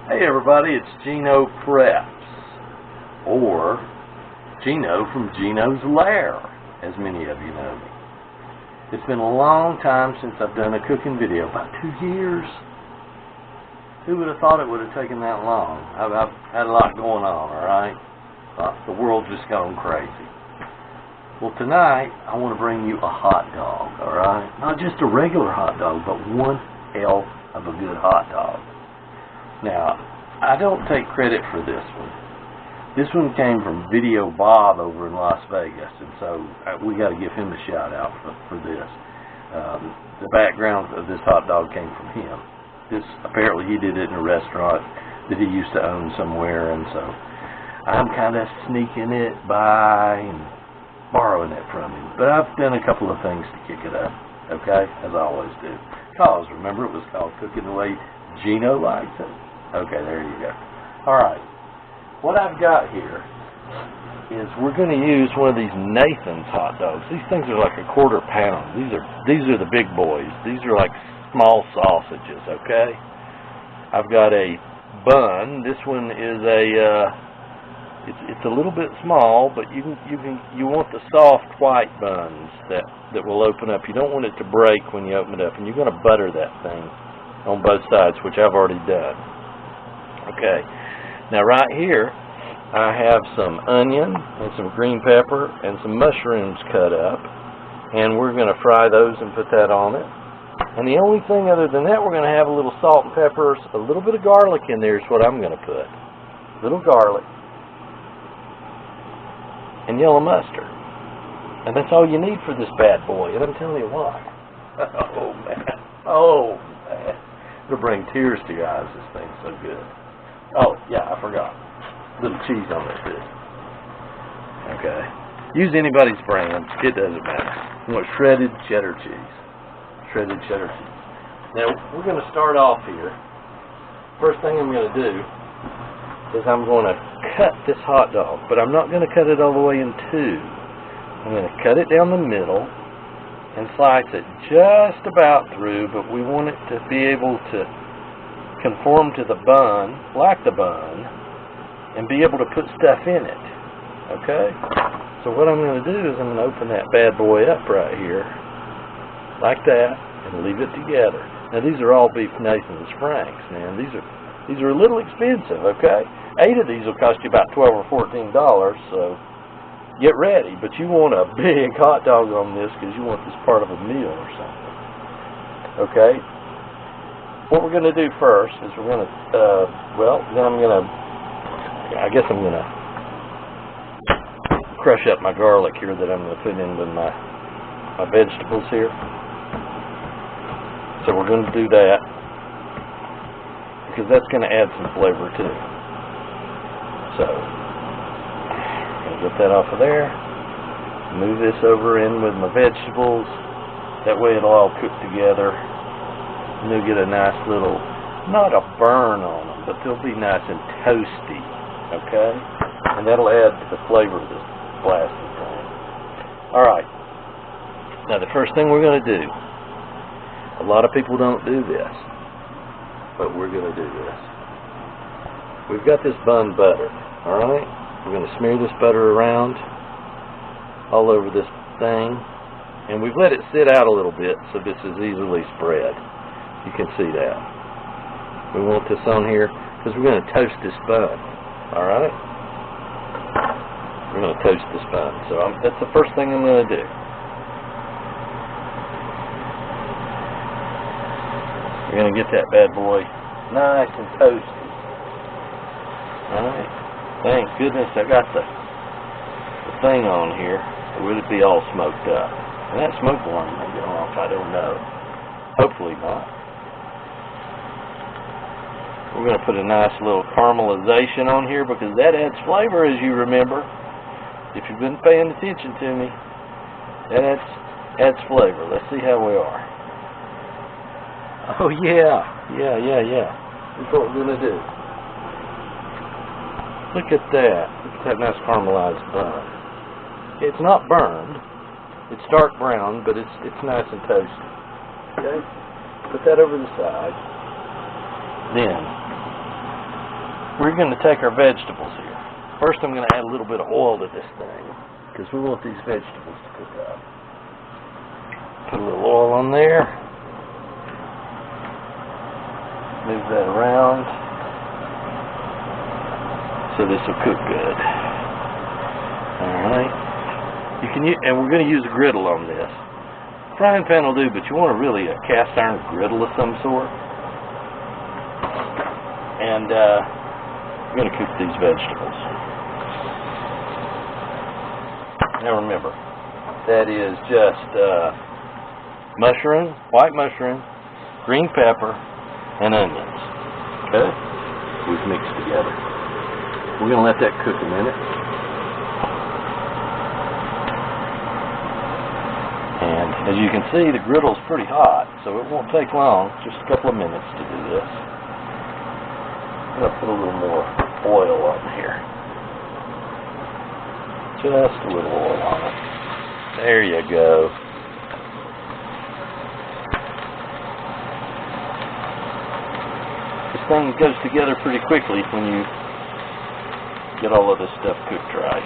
Hey everybody, it's Gino Preps, or Gino from Gino's Lair, as many of you know me. It's been a long time since I've done a cooking video, about 2 years. Who would have thought it would have taken that long? I've had a lot going on, alright? The world just gone crazy. Well, tonight, I want to bring you a hot dog, alright? Not just a regular hot dog, but one hell of a good hot dog. Now, I don't take credit for this one. This one came from VideoBob over in Las Vegas, and so we got to give him a shout out for this. The background of this hot dog came from him. Apparently he did it in a restaurant that he used to own somewhere, and so I'm kind of sneaking it by and borrowing it from him. But I've done a couple of things to kick it up, okay, as I always do. Because, remember, it was called Cooking the Way Gino Likes It. Okay, there you go. Alright, what I've got here is we're going to use one of these Nathan's hot dogs. These things are like a quarter pound. These are the big boys. These are like small sausages, okay? I've got a bun. This one is it's a little bit small, but you want the soft white buns that will open up. You don't want it to break when you open it up, and you're going to butter that thing on both sides, which I've already done. Okay, now right here I have some onion and some green pepper and some mushrooms cut up, and we're going to fry those and put that on it. And the only thing other than that, we're going to have a little salt and pepper, a little bit of garlic in there is what I'm going to put. A little garlic and yellow mustard. And that's all you need for this bad boy, and I'm telling you why. Oh man, it'll bring tears to your eyes, this thing's so good. Oh, yeah, I forgot. A little cheese on there, too. Okay. Use anybody's brand. It doesn't matter. You want shredded cheddar cheese. Shredded cheddar cheese. Now, we're going to start off here. First thing I'm going to do is I'm going to cut this hot dog, but I'm not going to cut it all the way in two. I'm going to cut it down the middle and slice it just about through, but we want it to be able to conform to the bun, like the bun, and be able to put stuff in it. Okay? So what I'm going to do is I'm going to open that bad boy up right here, like that, and leave it together. Now these are all beef Nathan's Franks, man. These are a little expensive, okay? 8 of these will cost you about $12 or $14, so get ready. But you want a big hot dog on this because you want this part of a meal or something. Okay? What we're going to do first is we're going to, I guess I'm going to crush up my garlic here that I'm going to put in with my vegetables here. So we're going to do that because that's going to add some flavor too. So, I'm going to get that off of there. Move this over in with my vegetables. That way it'll all cook together. And you'll get a nice little, not a burn on them, but they'll be nice and toasty, okay? And that'll add to the flavor of this blasted thing. Alright, now the first thing we're going to do, a lot of people don't do this, but we're going to do this. We've got this bun buttered, alright? We're going to smear this butter around all over this thing, and we've let it sit out a little bit so this is easily spread. You can see that. We want this on here because we're going to toast this bun. Alright? We're going to toast this bun. So that's the first thing I'm going to do. We're going to get that bad boy nice and toasty. Alright? Thank goodness I got the thing on here. It would be all smoked up. And that smoke alarm may go off, I don't know. Hopefully not. We're going to put a nice little caramelization on here because that adds flavor, as you remember. If you've been paying attention to me, that adds flavor. Let's see how we are. Oh yeah. That's what we're going to do. Look at that. Look at that nice caramelized bun. It's not burned. It's dark brown, but it's nice and toasty. Okay? Put that over the side. Then, we're going to take our vegetables here. First, I'm going to add a little bit of oil to this thing, because we want these vegetables to cook up. Put a little oil on there. Move that around, so this will cook good. Alright. You can use, and we're going to use a griddle on this. Frying pan will do, but you want a cast iron griddle of some sort. And we're going to cook these vegetables. Now remember, that is just mushroom, white mushroom, green pepper, and onions. Okay? We've mixed together. We're going to let that cook a minute. And as you can see, the griddle's pretty hot, so it won't take long, just a couple of minutes to do this. I'm going to put a little more oil on here. Just a little oil on it. There you go. This thing goes together pretty quickly when you get all of this stuff cooked right.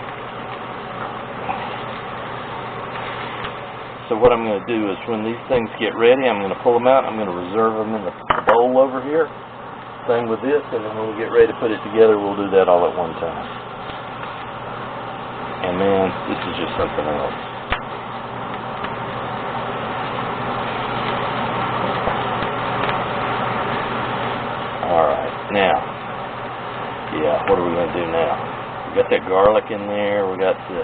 So what I'm going to do is when these things get ready, I'm going to pull them out. I'm going to reserve them in the bowl over here. Same with this, and then when we get ready to put it together, we'll do that all at one time. And man, this is just something else. Alright, now, yeah, what are we going to do now? We got that garlic in there, we got the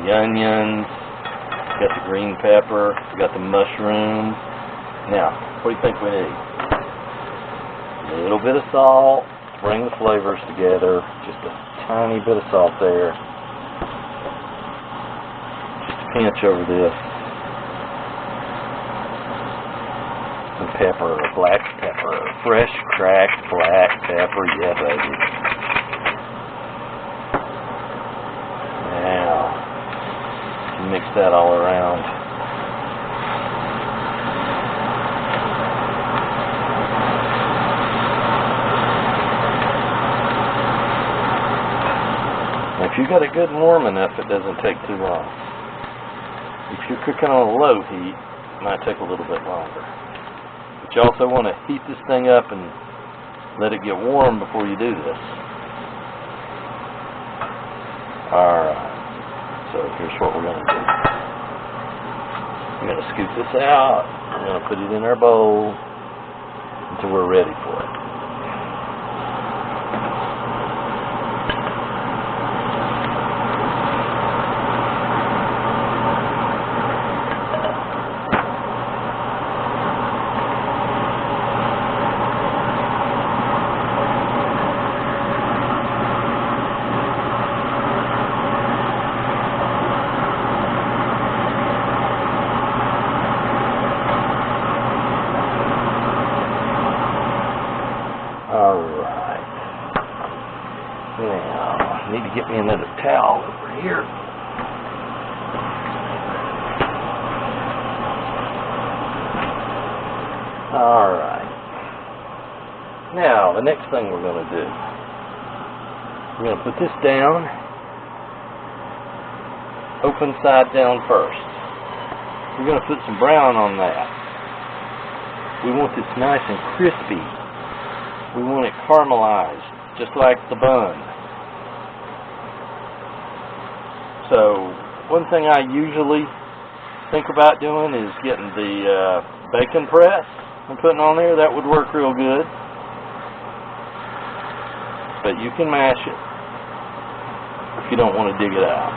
onions, we got the green pepper, we got the mushrooms. Now, what do you think we need? A little bit of salt to bring the flavors together, just a tiny bit of salt there. Just a pinch over this. Some pepper, black pepper, fresh cracked black pepper, yeah baby. Now, mix that all around. Now, if you got it good and warm enough, it doesn't take too long. If you're cooking on a low heat, it might take a little bit longer. But you also want to heat this thing up and let it get warm before you do this. Alright, so here's what we're going to do. We're going to scoop this out. We're going to put it in our bowl until we're ready for it. Alright. Now, I need to get me another towel over here. Alright. Now, the next thing we're going to do, we're going to put this down, open side down first. We're going to put some brown on that. We want this nice and crispy. We want it caramelized, just like the bun. So, one thing I usually think about doing is getting the bacon press and putting on there. That would work real good. But you can mash it if you don't want to dig it out.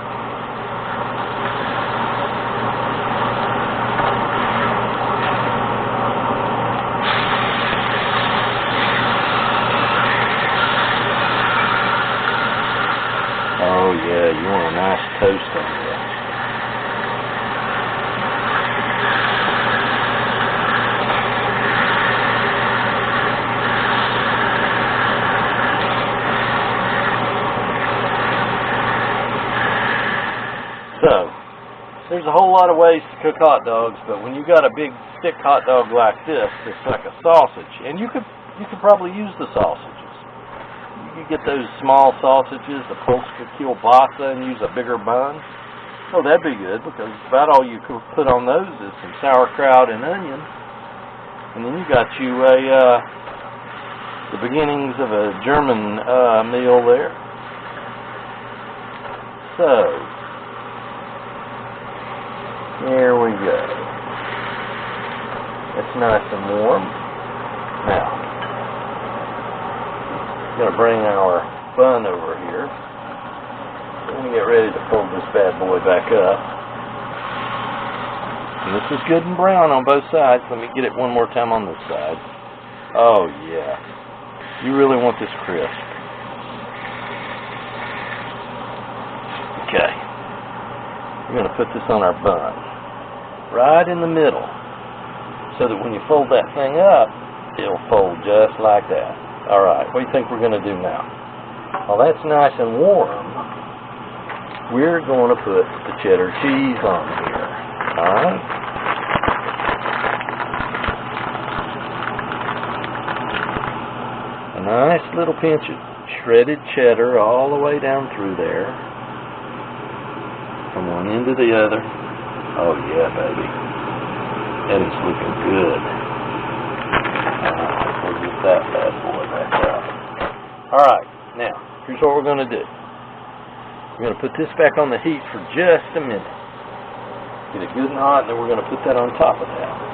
you want a nice toast on this. So, there's a whole lot of ways to cook hot dogs, but when you got a big thick hot dog like this, it's like a sausage, and you could probably use the sausages. You could get those small sausages, the Polska kielbasa, and use a bigger bun. Oh, that'd be good, because about all you could put on those is some sauerkraut and onion, and then you got you the beginnings of a German meal there. So, here we go. It's nice and warm. Now, I'm going to bring our bun over here. We're going to get ready to pull this bad boy back up. And this is good and brown on both sides. Let me get it one more time on this side. Oh, yeah. You really want this crisp. Okay. We're going to put this on our bun. Right in the middle, so that when you fold that thing up, it'll fold just like that. Alright, what do you think we're going to do now? While that's nice and warm, we're going to put the cheddar cheese on here. Alright? A nice little pinch of shredded cheddar all the way down through there, from one end to the other. Oh yeah, baby. That is looking good. Alright, we'll get that bad boy back up. Alright, now, here's what we're going to do. We're going to put this back on the heat for just a minute. Get it good and hot, and then we're going to put that on top of that.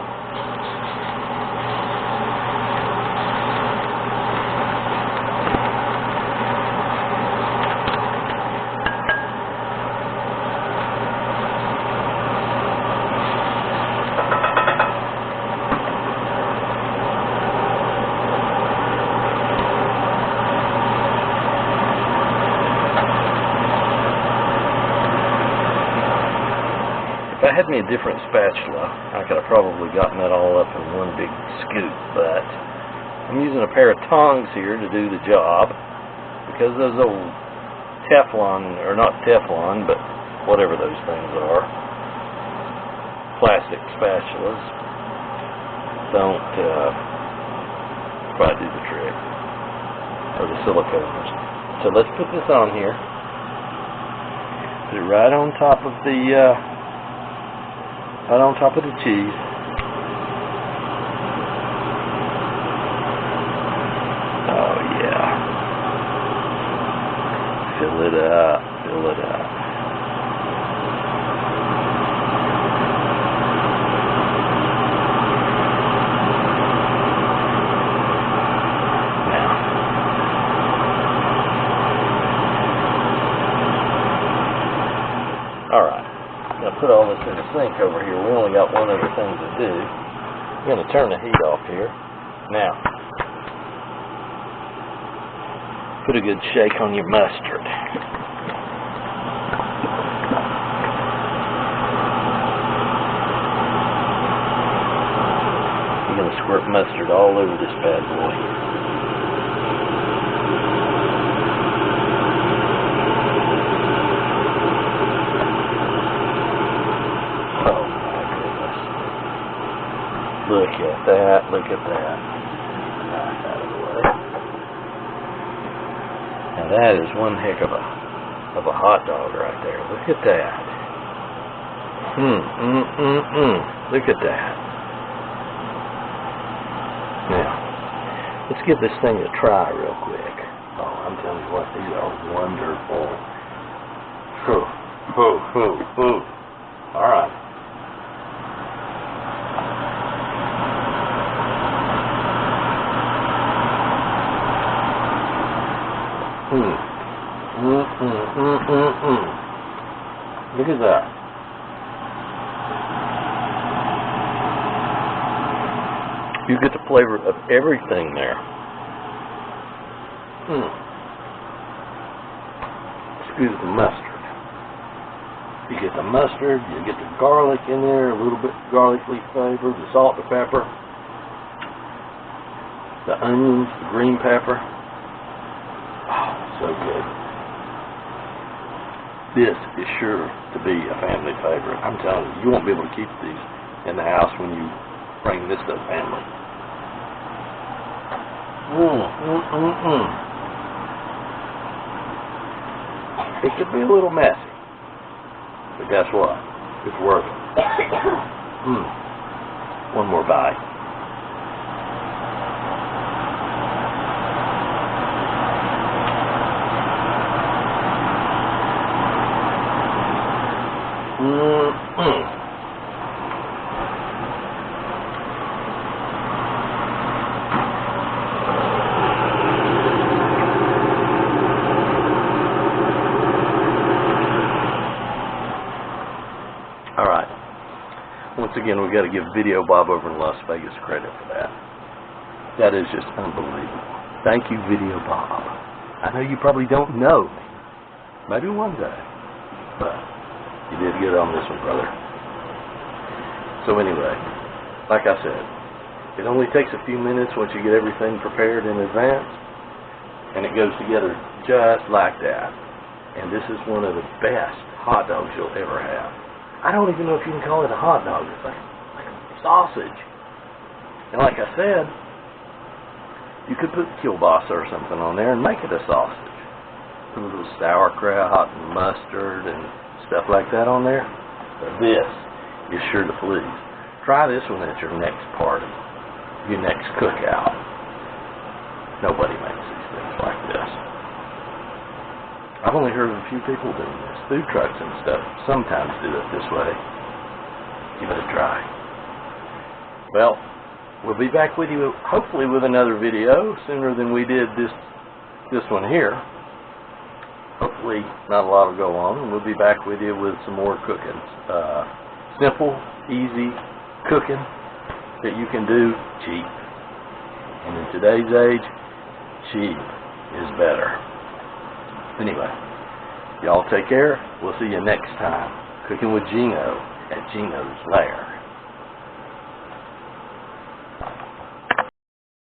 If I had me a different spatula, I could have probably gotten that all up in one big scoop, but I'm using a pair of tongs here to do the job, because those old Teflon, or not Teflon, but whatever those things are, plastic spatulas, don't quite do the trick, or the silicones. So let's put this on here, put it right on top of the cheese. Oh yeah. Fill it up, fill it up. Now. Alright. Put all this in the sink over here. We only got one other thing to do. I'm going to turn the heat off here. Now, put a good shake on your mustard. You're going to squirt mustard all over this bad boy. Look at that, look at that. Knock that out of the way. Now that is one heck of a hot dog right there. Look at that. Look at that. Now, let's give this thing a try real quick. Oh, I'm telling you what, these are wonderful. All right. Look at that. You get the flavor of everything there. Excuse the mustard. You get the mustard, you get the garlic in there, a little bit garlicly flavor, the salt, the pepper, the onions, the green pepper. Oh, so good. This is sure to be a family favorite. I'm telling you, you won't be able to keep these in the house when you bring this to the family. It could be a little messy, but guess what? It's worth it. One more bite. Alright, once again we got to give VideoBob over in Las Vegas credit for that. That is just unbelievable. Thank you, VideoBob. I know you probably don't know me. Maybe one day. But you did good on this one, brother. So anyway, like I said, it only takes a few minutes once you get everything prepared in advance, and it goes together just like that. And this is one of the best hot dogs you'll ever have. I don't even know if you can call it a hot dog. It's like a sausage. And like I said, you could put kielbasa or something on there and make it a sausage. Put a little sauerkraut and mustard and stuff like that on there. But this is sure to please. Try this one at your next party, your next cookout. Nobody makes these things like this. I've only heard of a few people doing this. Food trucks and stuff sometimes do it this way. Give it a try. Well, we'll be back with you hopefully with another video sooner than we did this one here. Hopefully not a lot will go on, and we'll be back with you with some more cooking. Simple, easy cooking that you can do cheap. And in today's age, cheap is better. Anyway, y'all take care. We'll see you next time. Cooking with Gino at Gino's Lair.